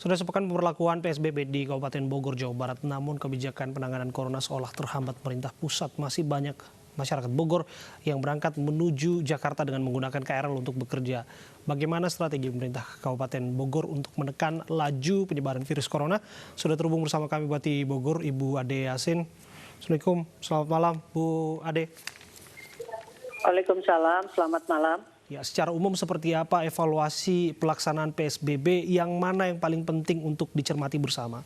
Sudah sepekan pemberlakuan PSBB di Kabupaten Bogor, Jawa Barat, namun kebijakan penanganan corona seolah terhambat pemerintah pusat. Masih banyak masyarakat Bogor yang berangkat menuju Jakarta dengan menggunakan KRL untuk bekerja. Bagaimana strategi pemerintah Kabupaten Bogor untuk menekan laju penyebaran virus corona? Sudah terhubung bersama kami Bupati Bogor, Ibu Ade Yasin. Assalamualaikum, selamat malam Bu Ade. Waalaikumsalam, selamat malam. Ya, secara umum seperti apa evaluasi pelaksanaan PSBB, yang mana yang paling penting untuk dicermati bersama?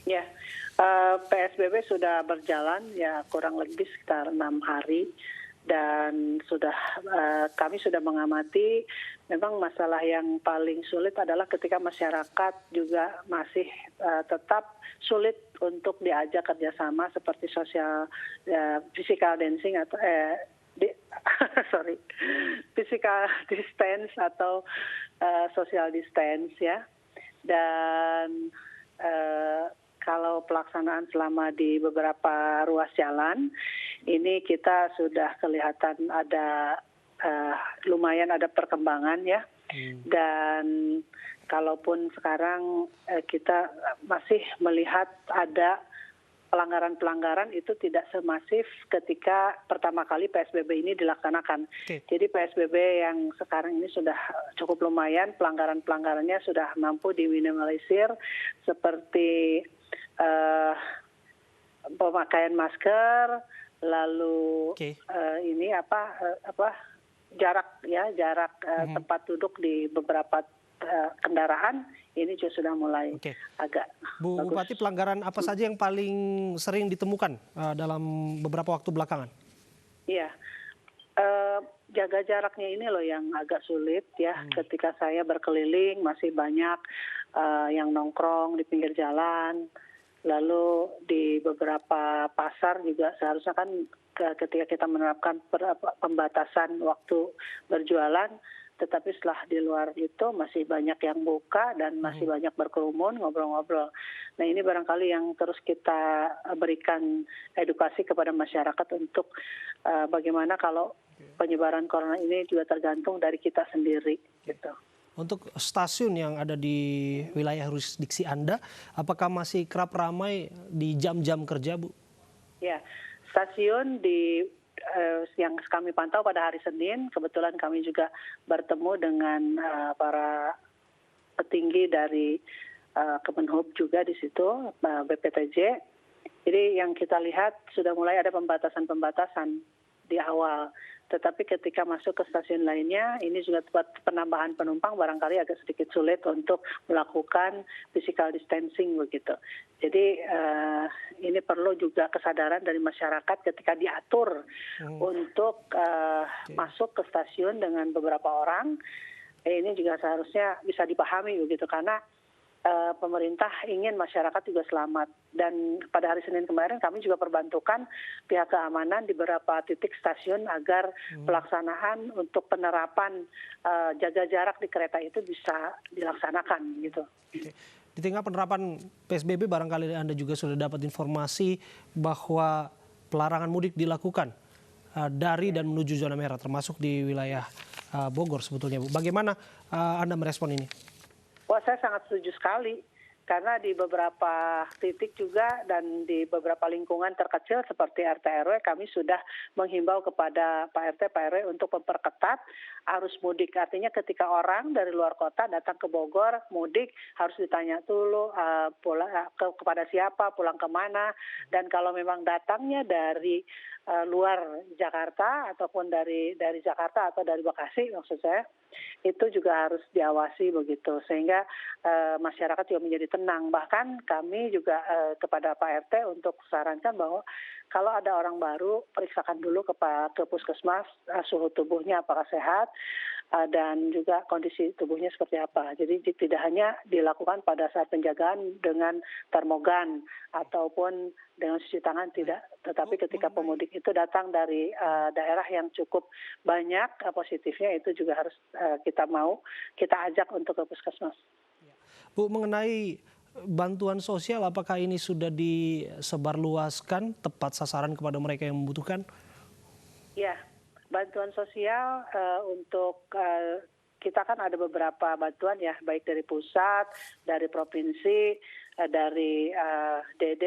Ya, PSBB sudah berjalan ya kurang lebih sekitar 6 hari dan kami sudah mengamati memang masalah yang paling sulit adalah ketika masyarakat juga masih tetap sulit untuk diajak kerjasama seperti physical distancing atau physical distance atau social distance ya. Dan kalau pelaksanaan selama di beberapa ruas jalan ini kita sudah kelihatan ada lumayan ada perkembangan ya. Dan kalaupun sekarang kita masih melihat ada pelanggaran-pelanggaran, itu tidak semasif ketika pertama kali PSBB ini dilaksanakan. Jadi PSBB yang sekarang ini sudah cukup lumayan, pelanggaran-pelanggarannya sudah mampu diminimalisir seperti pemakaian masker, lalu jarak tempat duduk di beberapa kendaraan ini juga sudah mulai agak Bu bagus. Bupati, pelanggaran apa saja yang paling sering ditemukan dalam beberapa waktu belakangan? Iya, jaga jaraknya ini loh yang agak sulit ya. Ketika saya berkeliling masih banyak yang nongkrong di pinggir jalan, lalu di beberapa pasar juga seharusnya kan ketika kita menerapkan pembatasan waktu berjualan, tetapi setelah di luar itu masih banyak yang buka dan masih banyak berkerumun, ngobrol-ngobrol. Nah ini barangkali yang terus kita berikan edukasi kepada masyarakat untuk bagaimana kalau penyebaran corona ini juga tergantung dari kita sendiri. Gitu. Untuk stasiun yang ada di wilayah jurisdiksi Anda, apakah masih kerap ramai di jam-jam kerja, Bu? Ya, stasiun yang kami pantau pada hari Senin, kebetulan kami juga bertemu dengan para petinggi dari Kemenhub juga di situ, BPTJ. Jadi yang kita lihat sudah mulai ada pembatasan-pembatasan di awal. Tetapi ketika masuk ke stasiun lainnya, ini juga buat penambahan penumpang barangkali agak sedikit sulit untuk melakukan physical distancing begitu. Jadi ini perlu juga kesadaran dari masyarakat ketika diatur untuk masuk ke stasiun dengan beberapa orang. Ini juga seharusnya bisa dipahami begitu karena pemerintah ingin masyarakat juga selamat. Dan pada hari Senin kemarin kami juga perbantukan pihak keamanan di beberapa titik stasiun agar pelaksanaan untuk penerapan jaga jarak di kereta itu bisa dilaksanakan gitu. Di tengah penerapan PSBB barangkali Anda juga sudah dapat informasi bahwa pelarangan mudik dilakukan dari dan menuju zona merah termasuk di wilayah Bogor sebetulnya, Bu. Bagaimana Anda merespon ini? Wah, saya sangat setuju sekali. Karena di beberapa titik juga dan di beberapa lingkungan terkecil seperti RT RW kami sudah menghimbau kepada Pak RT, Pak RW untuk memperketat arus mudik. Artinya ketika orang dari luar kota datang ke Bogor mudik harus ditanya dulu kepada siapa, pulang kemana. Dan kalau memang datangnya dari luar Jakarta ataupun dari Jakarta atau dari Bekasi maksud saya, itu juga harus diawasi begitu sehingga masyarakat juga menjadi tenang. Bahkan kami juga kepada Pak RT untuk sarankan bahwa kalau ada orang baru periksakan dulu ke puskesmas suhu tubuhnya apakah sehat dan juga kondisi tubuhnya seperti apa. Jadi tidak hanya dilakukan pada saat penjagaan dengan termogan ataupun dengan cuci tangan tidak, tetapi ketika pemudik itu datang dari daerah yang cukup banyak positifnya itu juga harus kita ajak untuk ke puskesmas. Bu, mengenai bantuan sosial apakah ini sudah disebarluaskan tepat sasaran kepada mereka yang membutuhkan? Ya, bantuan sosial untuk kita kan ada beberapa bantuan ya, baik dari pusat, dari provinsi, dari DD,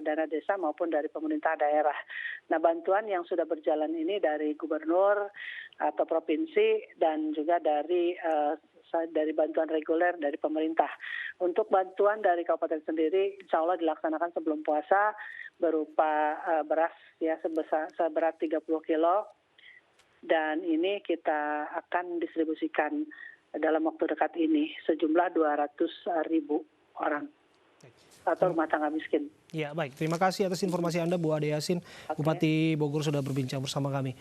dana desa maupun dari pemerintah daerah. Nah, bantuan yang sudah berjalan ini dari gubernur atau provinsi dan juga dari bantuan reguler dari pemerintah. Untuk bantuan dari kabupaten sendiri, insya Allah dilaksanakan sebelum puasa berupa beras ya seberat 30 kilo. Dan ini kita akan distribusikan dalam waktu dekat ini sejumlah 200.000 orang atau rumah tangga miskin. Ya, baik. Terima kasih atas informasi Anda, Bu Ade Yasin, Bupati Bogor, sudah berbincang bersama kami.